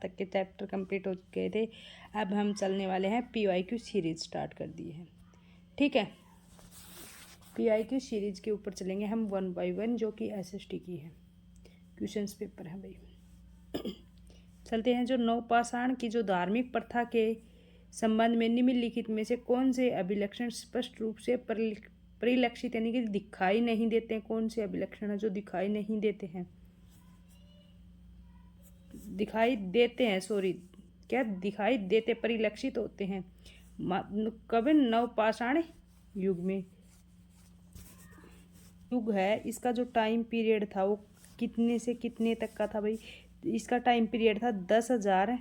तक के chapter complete हो चुके थे। अब हम चलने वाले हैं PYQ सीरीज स्टार्ट कर दी है। ठीक है, PYQ सीरीज के ऊपर चलेंगे हम 1 बाय 1, जो कि SST की है, क्वेश्चंस पेपर है भाई। चलते हैं। जो नवपाषाण की जो धार्मिक प्रथा के संबंध में निम्नलिखित में से कौन से अभिलक्षण स्पष्ट रूप से परिलक्षित यानी कि दिखाई नहीं देते हैं? कौन से अभिलक्षण है जो दिखाई नहीं देते हैं? दिखाई देते हैं, सॉरी, क्या दिखाई देते, परिलक्षित होते हैं कब? नवपाषाण युग में। युग है, इसका जो टाइम पीरियड था वो कितने से कितने तक का था भाई? इसका टाइम पीरियड था 10,000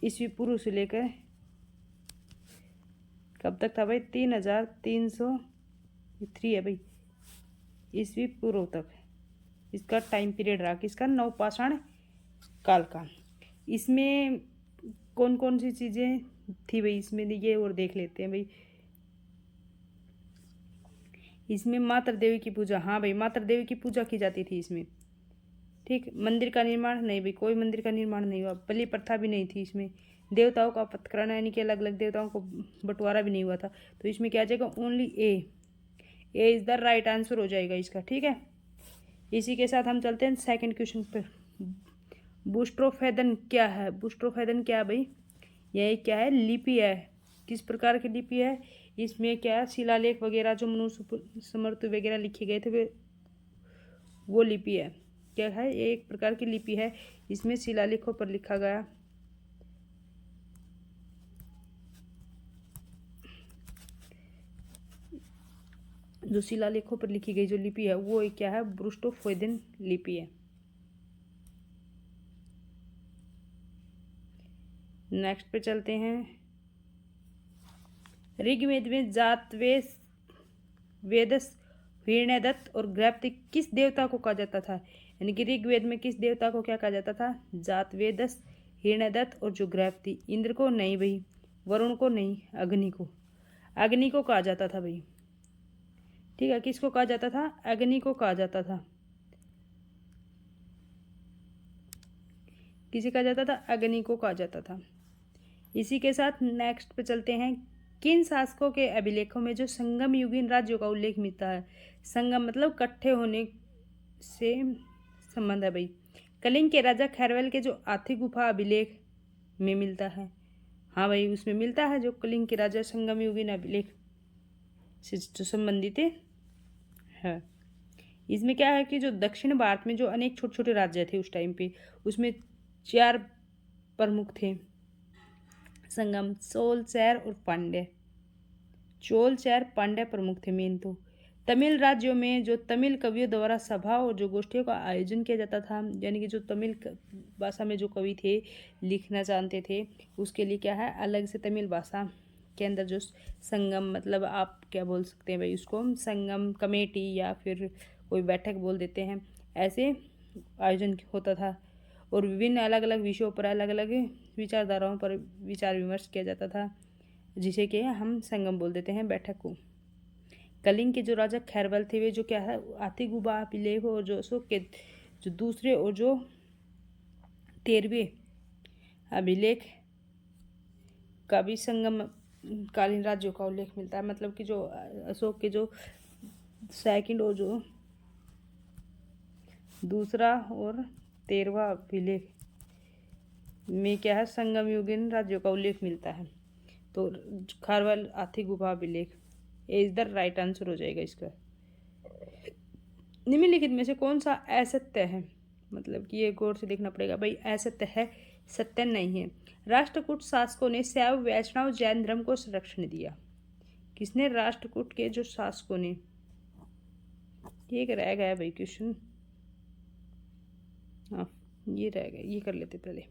ईस्वी पूर्व से लेकर कब तक था भाई? 3,303 है भाई, ईस्वी पूर्व तक इसका टाइम पीरियड रहा, किसका? नवपाषाण काल का। इसमें कौन कौन सी चीज़ें थी भाई इसमें, ये और देख लेते हैं भाई। इसमें मातृ देवी की पूजा, हाँ भाई मातृ देवी की पूजा की जाती थी इसमें। ठीक, मंदिर का निर्माण नहीं भाई, कोई मंदिर का निर्माण नहीं हुआ। बलि प्रथा भी नहीं थी इसमें। देवताओं का पथकरण यानी कि अलग अलग देवताओं को बंटवारा भी नहीं हुआ था। तो इसमें क्या आ जाएगा? Only A is the right answer हो जाएगा इसका। ठीक है, इसी के साथ हम चलते हैं सेकंड क्वेश्चन पर। बुस्ट्रोफेदन क्या है? बुस्ट्रोफेदन क्या है भाई? यह क्या है? लिपि है। किस प्रकार की लिपि है? इसमें क्या है? शिलालेख वगैरह जो मनुष्य स्मृति वगैरह लिखे गए थे वे वो लिपि है। क्या है? एक प्रकार की लिपि है, इसमें शिलालेखों पर लिखा गया जो शिलालेखों पर लिखी गई जो लिपि है वो क्या है? बुस्ट्रोफेदन लिपि है। नेक्स्ट पे चलते हैं। ऋग्वेद में जातवेद, वेदस, हिरण्यदत्त और गृहपति किस देवता को कहा जाता था? यानी कि ऋग्वेद में किस देवता को क्या कहा जाता था? जातवेदस, हिरण्यदत्त और जो गृहपति। इंद्र को नहीं भाई, वरुण को नहीं, अग्नि को। अग्नि को कहा जाता था भाई। ठीक है, किसको कहा जाता था? अग्नि को कहा जाता था। किसे कहा जाता था? अग्नि को कहा जाता था। इसी के साथ नेक्स्ट पे चलते हैं। किन शासकों के अभिलेखों में जो संगम युगीन राज्यों का उल्लेख मिलता है? संगम मतलब इकट्ठे होने से संबंध है भाई। कलिंग के राजा खैरवेल के जो आर्थिक गुफा अभिलेख में मिलता है, हाँ भाई उसमें मिलता है, जो कलिंग के राजा संगम युगीन अभिलेख से जो संबंधित है। इसमें क्या है कि जो दक्षिण भारत में जो अनेक छोटे छोटे राज्य थे उस टाइम पे, उसमें 4 प्रमुख थे संगम, चोल, चैर और पांड्य। चोल, चैर, पांड्य प्रमुख थे मेन। तो तमिल राज्यों में जो तमिल कवियों द्वारा सभा और जो गोष्ठियों का आयोजन किया जाता था, यानी कि जो तमिल भाषा में जो कवि थे लिखना जानते थे, उसके लिए क्या है? अलग से तमिल भाषा के अंदर जो संगम, मतलब आप क्या बोल सकते हैं भाई उसको, संगम कमेटी या फिर कोई बैठक बोल देते हैं, ऐसे आयोजन होता था। और विभिन्न अलग अलग विषयों पर अलग अलग विचारधाराओं पर विचार विमर्श किया जाता था, जिसे कि हम संगम बोल देते हैं, बैठक को। कलिंग के जो राजा खैरवाल थे वे जो क्या है? आतिगुबा अभिलेख और जो अशोक के जो दूसरे और जो 13वें अभिलेख का भी संगम कालीन राज्यों का उल्लेख मिलता है। मतलब कि जो अशोक के जो सेकंड और जो दूसरा और 13वां अभिलेख में क्या है? संगम युगीन राज्यों का उल्लेख मिलता है। तो खारवाल आर्थिक गुफा अभिलेख इज द राइट आंसर हो जाएगा इसका। निम्नलिखित में से कौन सा असत्य है? मतलब कि ये गौर से देखना पड़ेगा भाई, असत्य है, सत्य नहीं है। राष्ट्रकूट शासकों ने शैव, वैष्णव, जैन धर्म को संरक्षण दिया। किसने? राष्ट्रकूट के जो शासकों ने। एक रह गया भाई क्वेश्चन, हाँ ये रह गया, ये कर लेते पहले।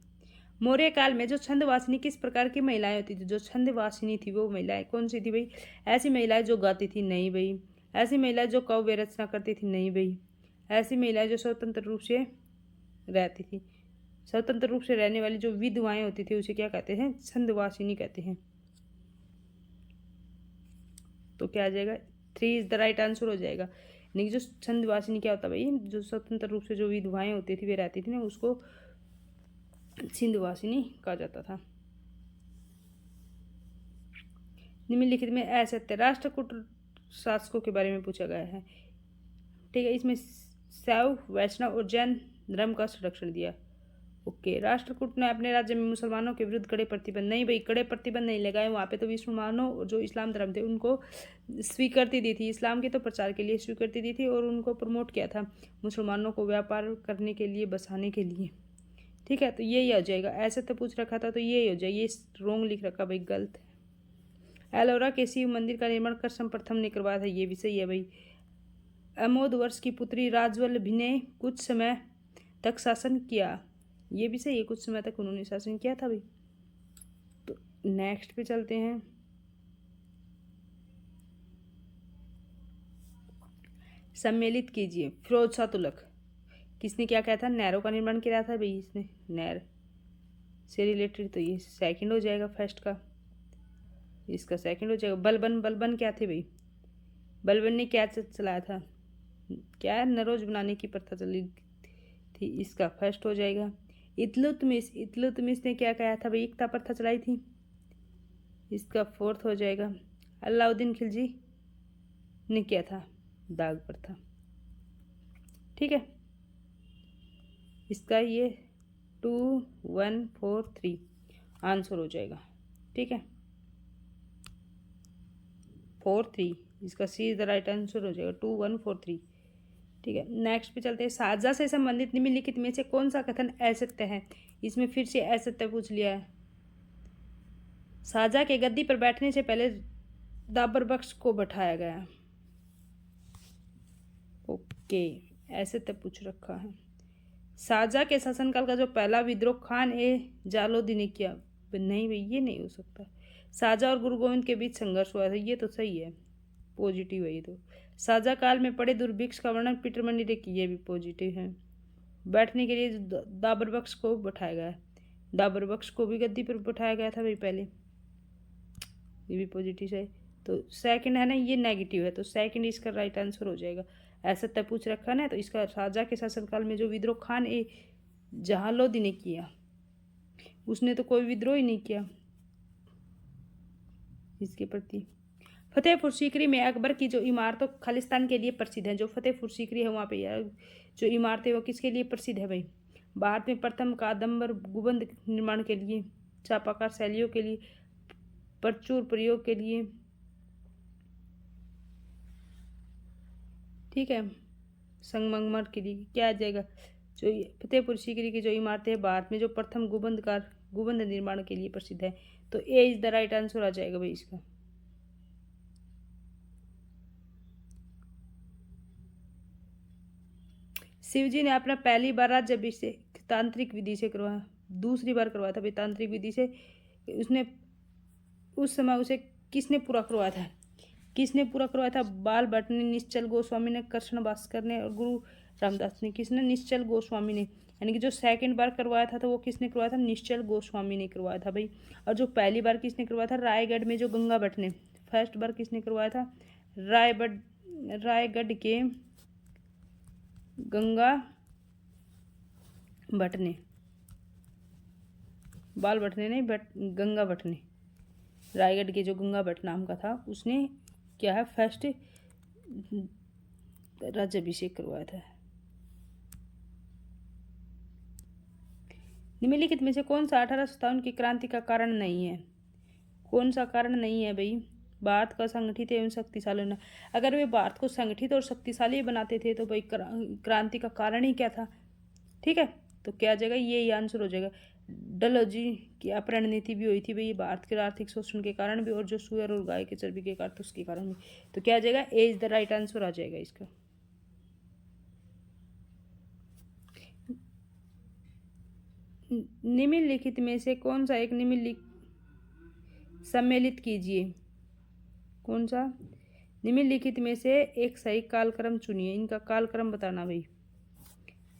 मौर्य काल में जो छंदवासिनी किस प्रकार की महिलाएं होती थी? जो छंदवासिनी थी वो महिलाएं कौन सी थी भाई? ऐसी महिलाएं जो गाती थी? नहीं भाई। ऐसी महिलाएं जो काव्य रचना करती थी? नहीं भाई। ऐसी महिलाएं जो स्वतंत्र रूप से रहती थी? स्वतंत्र रूप से रहने वाली जो विधवाएं होती थी उसे क्या कहते हैं? छंदवासिनी कहते हैं। तो क्या आ जाएगा? 3 इज द राइट आंसर हो जाएगा। यानी कि जो छंदवासिनी क्या होता भाई, जो स्वतंत्र रूप से जो विधवाएं होती थी वे रहती थी ना, उसको सिंधुवासिनी कहा जाता था। निम्नलिखित में असत्य राष्ट्रकूट शासकों के बारे में पूछा गया है। ठीक है, इसमें शैव, वैष्णव और जैन धर्म का संरक्षण दिया। ओके, राष्ट्रकूट ने अपने राज्य में मुसलमानों के विरुद्ध कड़े प्रतिबंध, नहीं भाई कड़े प्रतिबंध नहीं लगाए, वहाँ पे तो मुसलमानों जो इस्लाम धर्म थे उनको स्वीकृति दी थी, इस्लाम के तो प्रचार के लिए स्वीकृति दी थी और उनको प्रमोट किया था मुसलमानों को व्यापार करने के लिए, बसाने के लिए। ठीक है, तो यही हो जाएगा। ऐसे तो पूछ रखा था तो यही हो जाएगा, ये रोंग लिख रखा भाई, गलत है। एलोरा के शिव मंदिर का निर्माण कृष्ण प्रथम ने करवाया था, ये भी सही है भाई। अमोद वर्ष की पुत्री राजवल्लभी ने कुछ समय तक शासन किया, ये भी सही है, कुछ समय तक उन्होंने शासन किया था भाई। तो नेक्स्ट पे चलते हैं। सम्मिलित कीजिए। फिरोज शाह तुगलक किसने क्या कहा था, नहरों का निर्माण किया था भाई इसने, नहर से रिलेटेड, तो ये सेकंड हो जाएगा फर्स्ट का, इसका सेकंड हो जाएगा। बलबन, बलबन क्या थे भाई, बलबन ने क्या चलाया था, क्या नरोज बनाने की प्रथा चली थी, इसका फर्स्ट हो जाएगा। इतलुतमिश, इतलुतमिश ने क्या कहा था भाई, एकता प्रथा चलाई थी, इसका फोर्थ हो जाएगा। अलाउद्दीन खिलजी ने क्या था, दाग प्रथा। ठीक है, इसका ये 2 1 4 3 आंसर हो जाएगा। ठीक है, 4 3, इसका सी इज द राइट आंसर हो जाएगा, 2 1 4 3। ठीक है, नेक्स्ट पे चलते हैं। शाहजहाँ से संबंधित निम्नलिखित में से कौन सा कथन असत्य है, इसमें फिर से असत्य पूछ लिया है। शाहजहाँ के गद्दी पर बैठने से पहले दाबर बख्श को बैठाया गया। ओके, असत्य पूछ रखा है। शाहजहाँ के शासनकाल का जो पहला विद्रोह खान ए जालोदी ने किया, नहीं भाई ये नहीं हो सकता। शाहजहाँ और गुरु गोविंद के बीच संघर्ष हुआ था, ये तो सही है, पॉजिटिव है ये तो। शाहजहाँ काल में पड़े दुर्भिक्ष का वर्णन पीटर मंडी ने किया, ये भी पॉजिटिव है। बैठने के लिए दाबर बख्श को बैठाया गया, दाबर बख्श को भी गद्दी पर बैठाया गया था भाई पहले, ये भी पॉजिटिव है। तो सेकंड है ना, ये नेगेटिव है, तो सेकंड इसका राइट आंसर हो जाएगा। ऐसा तय पूछ रखा ना, तो इसका शाहजहाँ के शासनकाल में जो विद्रोह खान ए जहालोदी ने किया, उसने तो कोई विद्रोह ही नहीं किया इसके प्रति। फतेहपुर सीकरी में अकबर की जो इमारतों खालिस्तान के लिए प्रसिद्ध है, जो फतेहपुर सीकरी है वहाँ पे जो इमारतें वो किसके लिए प्रसिद्ध है भाई, भारत में प्रथम कादम्बर गुंबद निर्माण के लिए, चापाकार शैलियों के लिए, प्रचुर प्रयोग के लिए। ठीक है, संगमरमर के लिए क्या आ जाएगा, जो फतेहपुर सीकरी की जो इमारतें हैं भारत में जो प्रथम गुंबद निर्माण के लिए प्रसिद्ध है, तो ए इज द राइट आंसर आ जाएगा भाई इसका। शिवजी ने अपना पहली बार राज्याभिषेक तांत्रिक विधि से करवाया, दूसरी बार करवाया था भाई तांत्रिक विधि से। उसने उस समय उसे किसने पूरा करवाया था, किसने पूरा करवाया था, बाल भट्ट ने, निश्चल गोस्वामी ने, कृष्ण भास्कर ने और गुरु रामदास ने। किसने, निश्चल गोस्वामी ने, यानी कि जो सेकंड बार करवाया था तो वो किसने करवाया था, निश्चल गोस्वामी ने करवाया था भाई। और जो पहली बार किसने करवाया था, रायगढ़ में जो गंगा भट्ट ने, फर्स्ट बार किसने करवाया था, रायगढ़ के गंगा भट्ट ने, बाल भट्ट ने नहीं, गंगा भट्ट ने, रायगढ़ के जो गंगा भट्ट नाम का था उसने क्या है, फर्स्ट राज्याभिषेक करवाया था। निम्नलिखित में से कौन सा 1857 की क्रांति का कारण नहीं है, कौन सा कारण नहीं है भाई, भारत का संगठित एवं शक्तिशाली होना। अगर वे भारत को संगठित और शक्तिशाली बनाते थे तो भाई क्रांति का कारण ही क्या था। ठीक है, तो क्या आ जाएगा, ये आंसर हो जाएगा। डलहौजी की अपहरण नीति भी हुई थी भाई भारत के आर्थिक शोषण के कारण भी, और जो सुअर और गाय के चर्बी के कारण तो उसके कारण भी। तो क्या आ जाएगा, ए इज द राइट आंसर आ जाएगा इसका। निम्नलिखित में से कौन सा एक सम्मिलित कीजिए, कौन सा, निम्नलिखित में से एक सही कालक्रम चुनिए, इनका कालक्रम बताना भाई,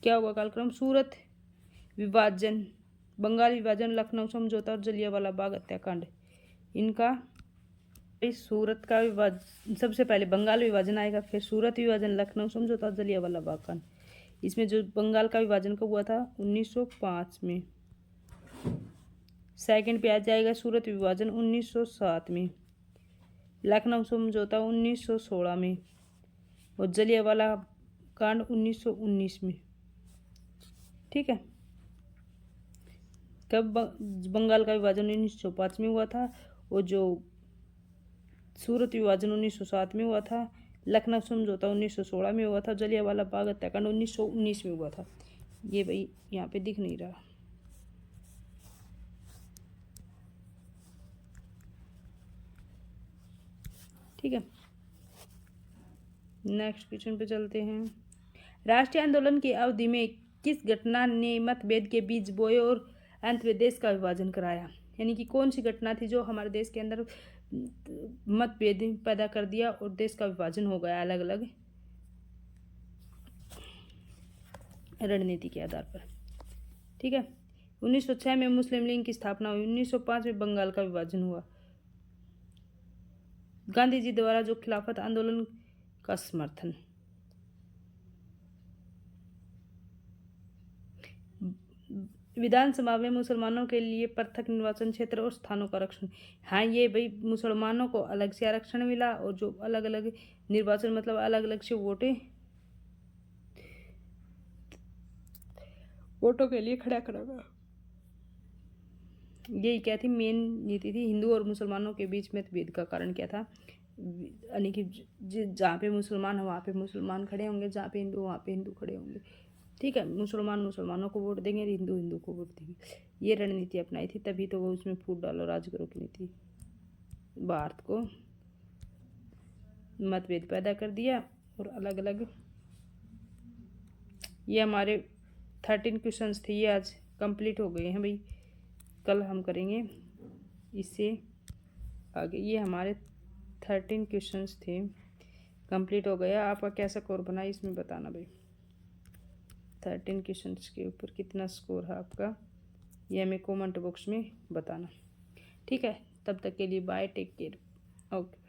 क्या होगा कालक्रम, सूरत विभाजन, बंगाल विभाजन, लखनऊ समझौता और जलियांवाला बाग हत्याकांड, इनका सूरत का विभाजन, सबसे पहले बंगाल विभाजन आएगा, फिर सूरत विभाजन, लखनऊ समझौता, जलियांवाला बाग कांड। इसमें जो बंगाल का विभाजन कब हुआ था 1905 में। सेकंड पे आ जाएगा सूरत विभाजन 1907 में, लखनऊ समझौता 1916 में और जलियांवाला कांड 1919 में। ठीक है। कब बंगाल का विभाजन 1905 में हुआ था और जो सूरत विभाजन 1907 में हुआ था, लखनऊ समझौता 1916 में हुआ था, जलियांवाला बाग हत्याकांड 1919 में हुआ था। ये भाई यहाँ पे दिख नहीं रहा। ठीक है, नेक्स्ट क्वेश्चन पे चलते हैं। राष्ट्रीय आंदोलन की अवधि में किस घटना ने मतभेद के बीज बोए और अंत में देश का विभाजन कराया? यानी कि कौन सी घटना थी जो हमारे देश के अंदर मतभेद पैदा कर दिया और देश का विभाजन हो गया अलग अलग रणनीति के आधार पर। ठीक है। 1906 में मुस्लिम लीग की स्थापना हुई। 1905 में बंगाल का विभाजन हुआ। गांधी जी द्वारा जो खिलाफत आंदोलन का समर्थन। विधानसभा में मुसलमानों के लिए पृथक निर्वाचन क्षेत्र और स्थानों का आरक्षण। हाँ, ये भाई मुसलमानों को अलग से आरक्षण मिला और जो अलग अलग निर्वाचन मतलब अलग अलग से वोटों के लिए खड़ा करा गया। यही क्या थी मेन नीति थी। हिंदू और मुसलमानों के बीच मतभेद का कारण क्या था? यानी कि जहाँ पे मुसलमान है वहाँ पे मुसलमान खड़े होंगे, जहाँ पे हिंदू वहाँ पे हिंदू खड़े होंगे। ठीक है, मुसलमान मुसलमानों को वोट देंगे, हिंदू हिंदू को वोट देंगे। ये रणनीति अपनाई थी, तभी तो वो उसमें फूट डालो राज करो की नीति भारत को मतभेद पैदा कर दिया और अलग अलग। ये हमारे 13 क्वेश्चंस थे, ये आज कंप्लीट हो गए हैं भाई। कल हम करेंगे इससे आगे। ये हमारे 13 क्वेश्चंस थे, कंप्लीट हो गया। आपका कैसा स्कोर बना इसमें बताना भाई। 13 क्वेश्चंस के ऊपर कितना स्कोर है आपका, ये हमें कमेंट बॉक्स में बताना। ठीक है, तब तक के लिए बाय, टेक केयर, ओके।